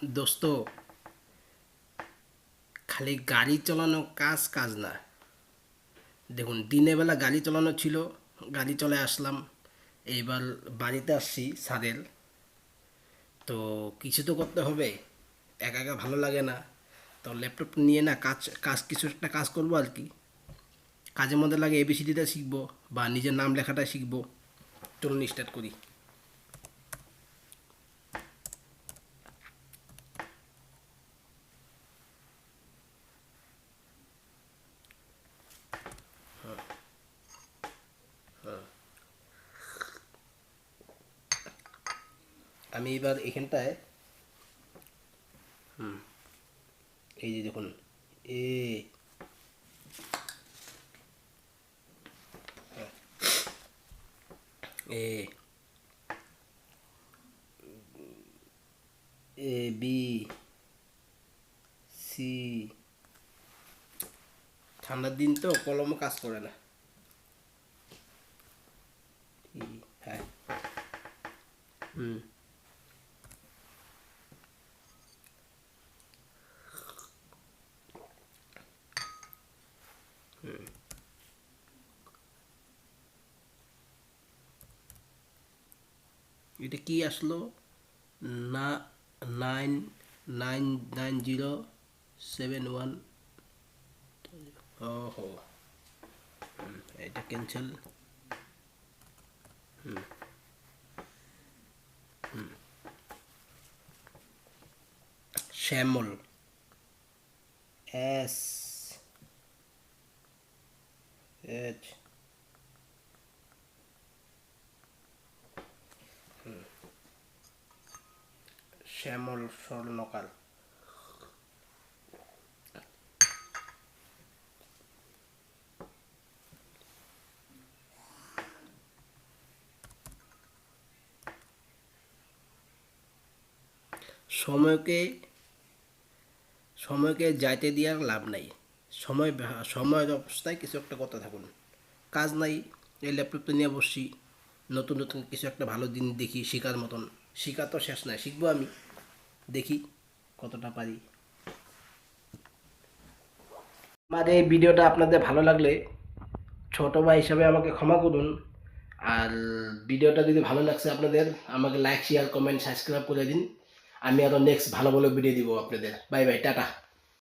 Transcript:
দোস্ত, খালি গাড়ি চালানো কাজ কাজ না। দেখুন, দিনের বেলা গাড়ি চালানো ছিল, গাড়ি চলে আসলাম। এইবার বাড়িতে আসছি ছাদের। তো কিছু তো করতে হবে, একা একা ভালো লাগে না। তো ল্যাপটপ নিয়ে না কাজ কাজ কিছু একটা কাজ করবো আর কি। কাজের মধ্যে লাগে এবিসিডিটা শিখবো বা নিজের নাম লেখাটা শিখবো। চলুন স্টার্ট করি। আমি এবার এখানটায়, এই যে দেখুন, এ এ এ বি সি। ঠান্ডার দিন তো কলমও কাজ করে না। হ্যাঁ। হুম। এটা কি আসলো? না, 999071। ওহো। এটা ক্যান্সেল। শ্যামল, এস এইচ। শ্যামল স্বর্ণকার। সময়কে সময়কে যাইতে দেওয়ার লাভ নাই। সময়ের অবস্থায় কিছু একটা করতে থাকুন। কাজ নাই, এই ল্যাপটপটা নিয়ে বসছি। নতুন নতুন কিছু একটা ভালো দিন দেখি শেখার মতন। শেখা তো শেষ নাই, শিখবো আমি। দেখি কতটা পারি। আমার এই ভিডিওটা আপনাদের ভালো লাগলে ছোট ভাই হিসাবে আমাকে ক্ষমা করুন। আর ভিডিওটা যদি ভালো লাগছে আপনাদের, আমাকে লাইক শেয়ার কমেন্ট সাবস্ক্রাইব করে দিন। আমি আরও নেক্সট ভালো ভালো ভিডিও দিব আপনাদের। Bye bye, tata.